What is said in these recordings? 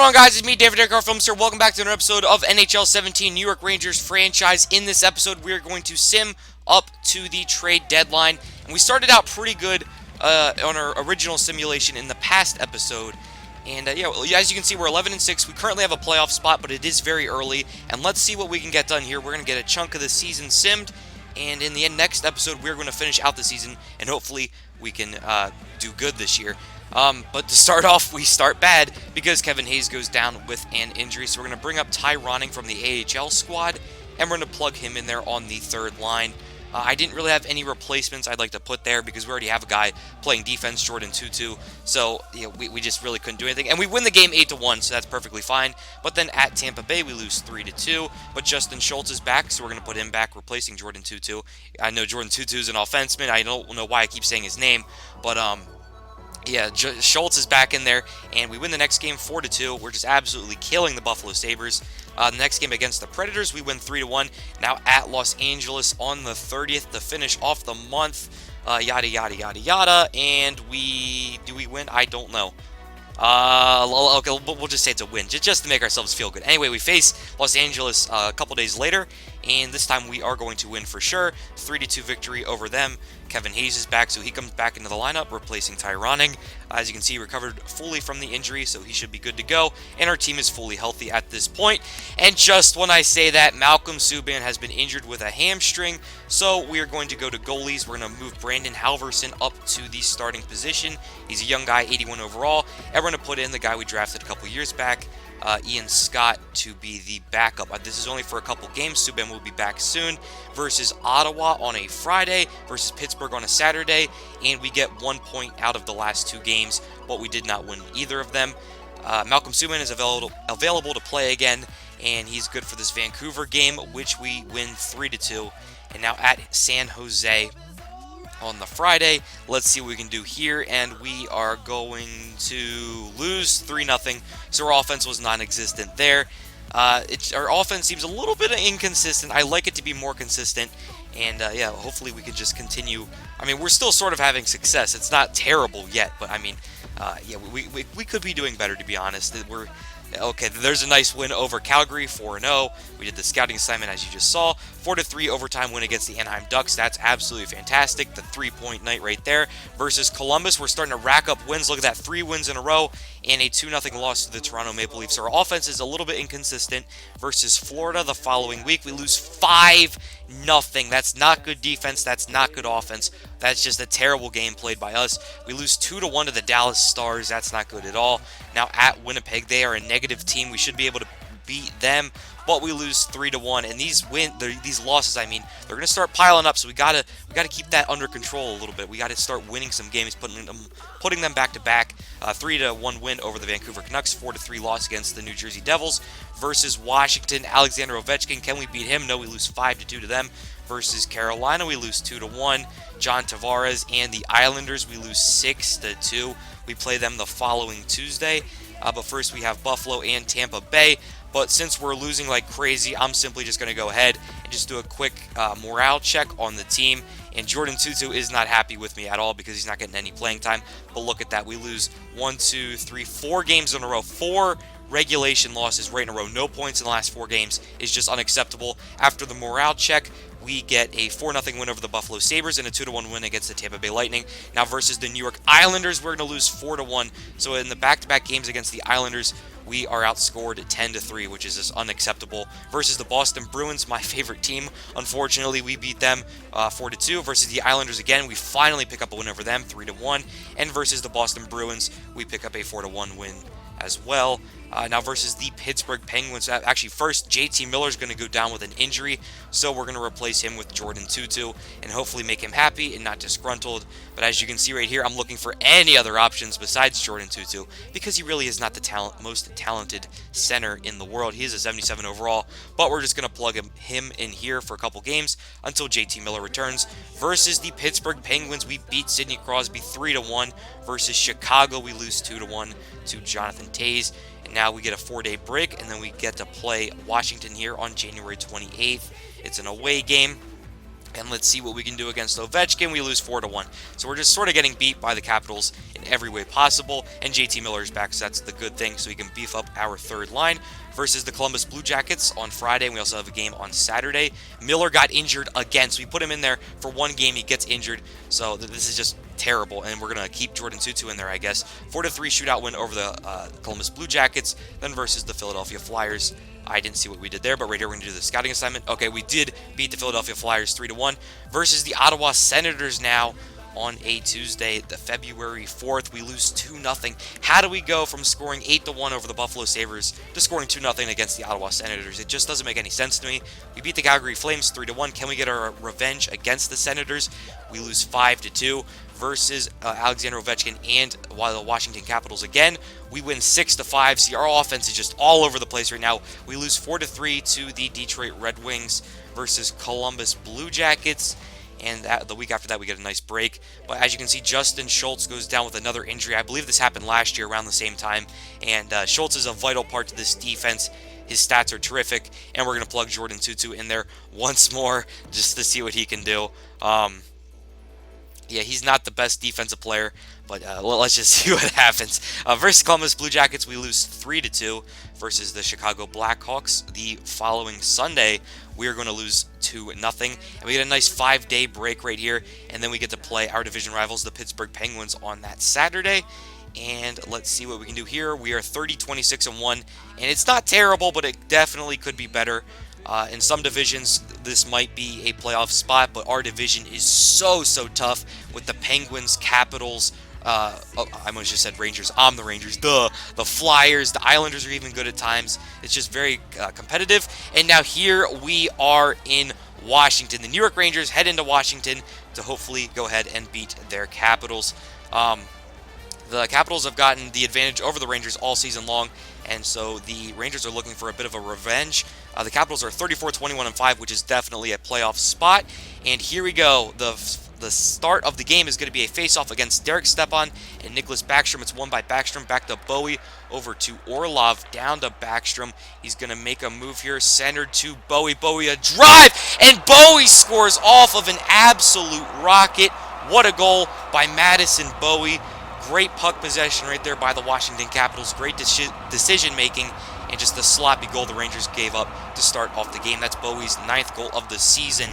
going on, guys? It's me, David Decker, Films here. Welcome back to another episode of NHL 17 New York Rangers franchise. In this episode, we are going to sim up to the trade deadline. And we started out pretty good on our original simulation in the past episode. And as you can see, we're 11-6. We currently have a playoff spot, but it is very early. And let's see what we can get done here. We're going to get a chunk of the season simmed. And in the next episode, we're going to finish out the season. And hopefully, we can do good this year. But to start off, we start bad because Kevin Hayes goes down with an injury. So we're going to bring up Ty Ronning from the AHL squad, and we're going to plug him in there on the third line. I didn't really have any replacements I'd like to put there because we already have a guy playing defense, Jordan Tutu. So we just really couldn't do anything. And we win the game 8-1, so that's perfectly fine. But then at Tampa Bay, we lose 3-2. But Justin Schultz is back, so we're going to put him back, replacing Jordan Tutu. I know Jordan Tutu is an offenseman. I don't know why I keep saying his name, but Schultz is back in there, and we win the next game 4-2. We're just absolutely killing the Buffalo Sabres. The next game against the Predators, we win 3-1. Now at Los Angeles on the 30th to finish off the month. Yada, yada, yada, yada. And do we win? I don't know. Okay, we'll just say it's a win, just to make ourselves feel good. Anyway, we face Los Angeles a couple days later, and this time we are going to win for sure. 3-2 victory over them. Kevin Hayes is back, so he comes back into the lineup, replacing Ty Ronning. As you can see, he recovered fully from the injury, so he should be good to go. And our team is fully healthy at this point. And just when I say that, Malcolm Subban has been injured with a hamstring, so we are going to go to goalies. We're going to move Brandon Halverson up to the starting position. He's a young guy, 81 overall. And we're going to put in the guy we drafted a couple years back, Ian Scott, to be the backup. This is only for a couple games. Subban will be back soon versus Ottawa on a Friday, versus Pittsburgh on a Saturday, and we get 1 point out of the last two games, but we did not win either of them. Malcolm Subban is available to play again, and he's good for this Vancouver game, which we win 3-2. And now at San Jose on the Friday, let's see what we can do here, and we are going to lose 3-0, so our offense was non-existent there. Our offense seems a little bit inconsistent. I like it to be more consistent, and hopefully we can just continue. I mean, we're still sort of having success. It's not terrible yet, but I mean, we could be doing better, to be honest. Okay, there's a nice win over Calgary, 4-0. We did the scouting assignment, as you just saw. 4-3 overtime win against the Anaheim Ducks. That's absolutely fantastic. The 3-point night right there. Versus Columbus, we're starting to rack up wins. Look at that, 3 wins in a row and a 2-0 loss to the Toronto Maple Leafs. Our offense is a little bit inconsistent. Versus Florida the following week, we lose 5-0. That's not good defense. That's not good offense. That's just a terrible game played by us. We lose 2-1 to the Dallas Stars. That's not good at all. Now at Winnipeg, they are a negative team. We should be able to beat them, but we lose 3-1. And these losses, I mean, they're going to start piling up. So we gotta keep that under control a little bit. We got to start winning some games, putting them back to back. 3-1 win over the Vancouver Canucks. 4-3 loss against the New Jersey Devils. Versus Washington, Alexander Ovechkin. Can we beat him? No, we lose 5-2 to them. Versus Carolina, we lose 2-1. John Tavares and the Islanders, we lose 6-2. We play them the following Tuesday. But first, we have Buffalo and Tampa Bay. But since we're losing like crazy, I'm simply just going to go ahead and just do a quick morale check on the team. And Jordan Tutu is not happy with me at all because he's not getting any playing time. But look at that. We lose 4 games in a row. 4 regulation losses right in a row. No points in the last 4 games is just unacceptable. After the morale check, we get a 4-0 win over the Buffalo Sabres and a 2-1 win against the Tampa Bay Lightning. Now versus the New York Islanders, we're going to lose 4-1. So in the back-to-back games against the Islanders, we are outscored 10-3, which is just unacceptable. Versus the Boston Bruins, my favorite team, unfortunately, we beat them 4-2. Versus the Islanders again, we finally pick up a win over them, 3-1. And versus the Boston Bruins, we pick up a 4-1 win as well. Now versus the Pittsburgh Penguins, actually first JT Miller is going to go down with an injury, so we're going to replace him with Jordan Tutu and hopefully make him happy and not disgruntled. But as you can see right here, I'm looking for any other options besides Jordan Tutu because he really is not the most talented center in the world. He is a 77 overall, but we're just going to plug him in here for a couple games until JT Miller returns. Versus the Pittsburgh Penguins, we beat Sidney Crosby 3-1. Versus Chicago, we lose 2-1 to Jonathan Toews. And now we get a 4-day break, and then we get to play Washington here on January 28th. It's an away game. And let's see what we can do against Ovechkin. We lose 4-1. So we're just sort of getting beat by the Capitals in every way possible. And JT Miller's back, so that's the good thing. So we can beef up our third line versus the Columbus Blue Jackets on Friday. And we also have a game on Saturday. Miller got injured again. So we put him in there for one game. He gets injured. So this is just terrible. And we're going to keep Jordan Tutu in there, I guess. 4-3 shootout win over the Columbus Blue Jackets. Then versus the Philadelphia Flyers. I didn't see what we did there, but right here we're going to do the scouting assignment. Okay, we did beat the Philadelphia Flyers 3-1 versus the Ottawa Senators now on a Tuesday, the February 4th. We lose 2-0. How do we go from scoring 8-1 over the Buffalo Sabres to scoring 2-0 against the Ottawa Senators? It just doesn't make any sense to me. We beat the Calgary Flames 3-1. Can we get our revenge against the Senators? We lose 5-2 versus Alexander Ovechkin and the Washington Capitals again. We win 6-5. See, our offense is just all over the place right now. We lose 4-3 to the Detroit Red Wings versus Columbus Blue Jackets. And the week after that, we get a nice break. But as you can see, Justin Schultz goes down with another injury. I believe this happened last year around the same time. And Schultz is a vital part to this defense. His stats are terrific. And we're going to plug Jordan Tutu in there once more just to see what he can do. Yeah, he's not the best defensive player, but let's just see what happens. Versus Columbus Blue Jackets, we lose 3-2 versus the Chicago Blackhawks. The following Sunday, we are going to lose 2-0, and we get a nice 5-day break right here, and then we get to play our division rivals, the Pittsburgh Penguins, on that Saturday. And let's see what we can do here. We are 30-26-1, and it's not terrible, but it definitely could be better. In some divisions, this might be a playoff spot, but our division is so tough with the Penguins, Capitals. I almost just said Rangers. I'm the Rangers. The Flyers, the Islanders are even good at times. It's just very competitive. And now here we are in Washington. The New York Rangers head into Washington to hopefully go ahead and beat their Capitals. The Capitals have gotten the advantage over the Rangers all season long, and so the Rangers are looking for a bit of a revenge. The Capitals are 34-21-5, which is definitely a playoff spot. And here we go. The start of the game is going to be a face-off against Derek Stepan and Nicholas Backstrom. It's won by Backstrom, back to Bowie, over to Orlov, down to Backstrom. He's going to make a move here, centered to Bowie. Bowie, a drive, and Bowie scores off of an absolute rocket. What a goal by Madison Bowie. Great puck possession right there by the Washington Capitals. Great decision-making, and just the sloppy goal the Rangers gave up to start off the game. That's Bowie's 9th goal of the season.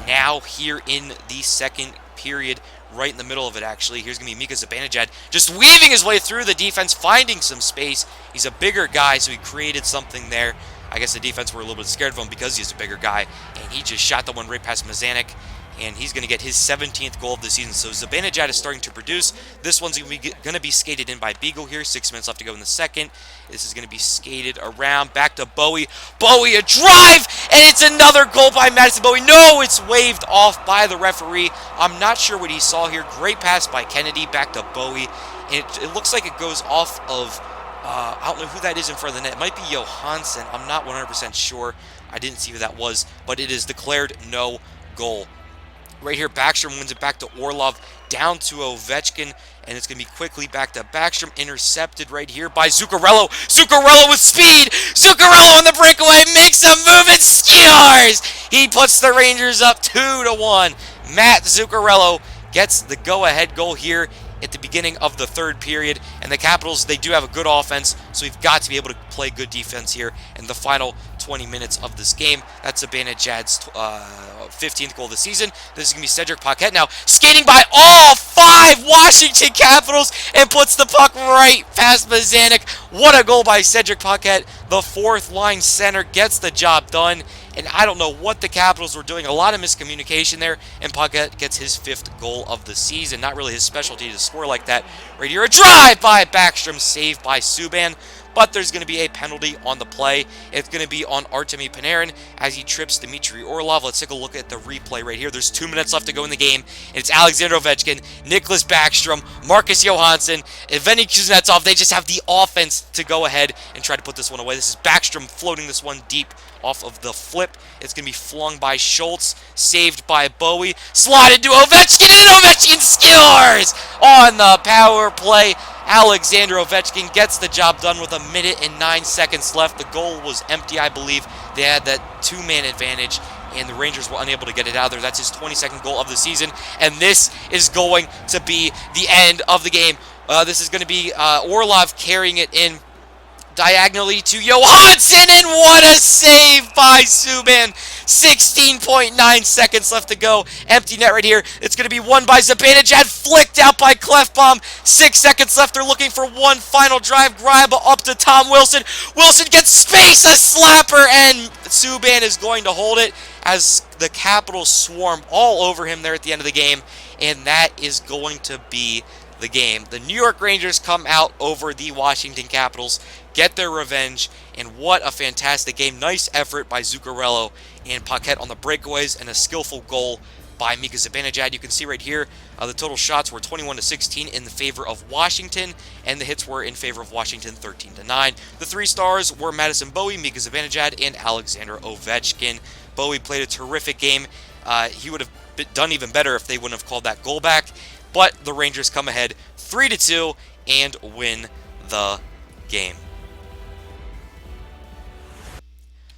Now here in the second period, right in the middle of it actually, here's going to be Mika Zibanejad just weaving his way through the defense, finding some space. He's a bigger guy, so he created something there. I guess the defense were a little bit scared of him because he's a bigger guy, and he just shot the one right past Mazanik. And he's going to get his 17th goal of the season. So Zibanejad is starting to produce. This one's going to be skated in by Beagle here. 6 minutes left to go in the second. This is going to be skated around. Back to Bowie. Bowie, a drive! And it's another goal by Madison Bowie. No, it's waved off by the referee. I'm not sure what he saw here. Great pass by Kennedy. Back to Bowie. And it looks like it goes off of... I don't know who that is in front of the net. It might be Johansson. I'm not 100% sure. I didn't see who that was. But it is declared no goal. Right here, Backstrom wins it back to Orlov, down to Ovechkin, and it's going to be quickly back to Backstrom, intercepted right here by Zuccarello. Zuccarello with speed! Zuccarello on the breakaway, makes a move and scores! He puts the Rangers up 2-1. Matt Zuccarello gets the go-ahead goal here at the beginning of the third period, and the Capitals, they do have a good offense, so we've got to be able to play good defense here in the final 20 minutes of this game. That's Zibanejad's 15th goal of the season. This is going to be Cedric Paquette now, skating by all 5 Washington Capitals and puts the puck right past Mazanik. What a goal by Cedric Paquette. The 4th-line center gets the job done. And I don't know what the Capitals were doing. A lot of miscommunication there. And Paquette gets his 5th goal of the season. Not really his specialty to score like that. Right here, a drive by Backstrom, saved by Subban. But there's going to be a penalty on the play. It's going to be on Artemi Panarin as he trips Dmitry Orlov. Let's take a look at the replay right here. There's 2 minutes left to go in the game. And it's Alexander Ovechkin, Nicholas Backstrom, Marcus Johansson, Evgeny Kuznetsov. They just have the offense to go ahead and try to put this one away. This is Backstrom floating this one deep off of the flip. It's going to be flung by Schultz, saved by Bowie, slotted to Ovechkin, and Ovechkin scores on the power play. Alexander Ovechkin gets the job done with 1 minute and 9 seconds left. The goal was empty, I believe. They had that two-man advantage, and the Rangers were unable to get it out of there. That's his 22nd goal of the season, and this is going to be the end of the game. This is going to be Orlov carrying it in diagonally to Johansson, and what a save by Subban. 16.9 seconds left to go. Empty net right here. It's going to be won by Zibanejad, flicked out by Clefbaum. 6 seconds left. They're looking for one final drive. Greiba up to Tom Wilson. Wilson gets space, a slapper, and Subban is going to hold it as the Capitals swarm all over him there at the end of the game, and that is going to be the game. The New York Rangers come out over the Washington Capitals, get their revenge, and what a fantastic game. Nice effort by Zuccarello and Paquette on the breakaways, and a skillful goal by Mika Zibanejad. You can see right here, the total shots were 21-16 in the favor of Washington, and the hits were in favor of Washington 13-9. The 3 stars were Madison Bowie, Mika Zibanejad, and Alexander Ovechkin. Bowie played a terrific game. He would have done even better if they wouldn't have called that goal back, but the Rangers come ahead 3-2 and win the game.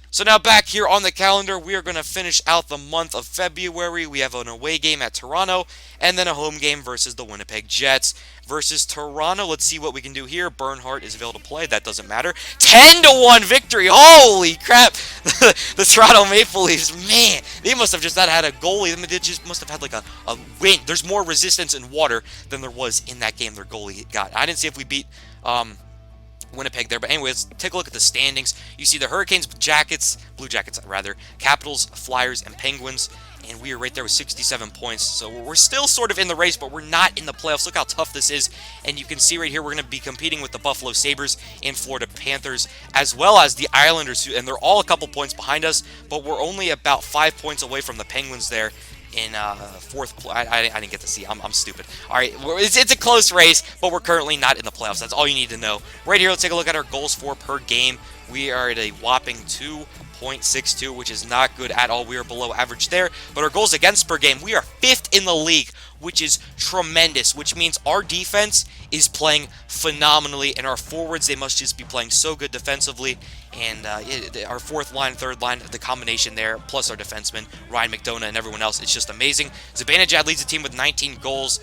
So now back here on the calendar, we are going to finish out the month of February. We have an away game at Toronto, and then a home game versus the Winnipeg Jets. Versus Toronto, let's see what we can do here. Bernhardt is available to play. That doesn't matter. 10-1 victory. Holy crap. The Toronto Maple Leafs, man, they must have just not had a goalie. They just must have had like a win. There's more resistance in water than there was in that game their goalie got. I didn't see if we beat Winnipeg there, but anyways, take a look at the standings. You see the Hurricanes, Blue Jackets rather, Capitals, Flyers, and Penguins, and we are right there with 67 points. So we're still sort of in the race, but we're not in the playoffs. Look how tough this is, and you can see right here we're going to be competing with the Buffalo Sabres and Florida Panthers, as well as the Islanders, and they're all a couple points behind us, but we're only about 5 points away from the Penguins there in fourth. I didn't get to see. I'm stupid. All right, it's a close race, but we're currently not in the playoffs. That's all you need to know. Right here, let's take a look at our goals for per game. We are at a whopping 2.62, which is not good at all. We are below average there. But our goals against per game, we are 5th in the league, which is tremendous, which means our defense is playing phenomenally, and our forwards, they must just be playing so good defensively. And our fourth line, third line, the combination there, plus our defensemen, Ryan McDonough and everyone else, it's just amazing. Zibanejad leads the team with 19 goals,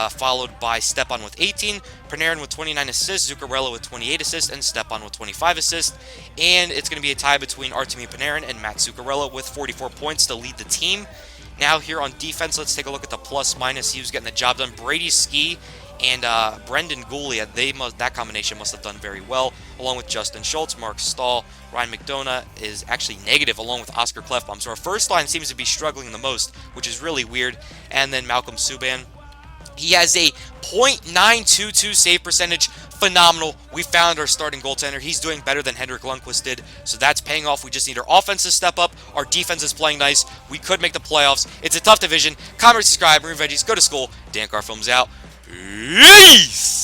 followed by Stepan with 18, Panarin with 29 assists, Zuccarello with 28 assists, and Stepan with 25 assists. And it's going to be a tie between Artemi Panarin and Matt Zuccarello with 44 points to lead the team. Now here on defense, let's take a look at the plus-minus. He was getting the job done. Brady Ski and Brendan Goulia, that combination must have done very well, along with Justin Schultz, Mark Stahl. Ryan McDonough is actually negative, along with Oscar Clefbaum. So our first line seems to be struggling the most, which is really weird. And then Malcolm Subban, he has a .922 save percentage. Phenomenal. We found our starting goaltender. He's doing better than Henrik Lundqvist did, so that's paying off. We just need our offense to step up. Our defense is playing nice. We could make the playoffs. It's a tough division. Comment, subscribe, remove veggies, go to school. Dan Carr Films out. Peace!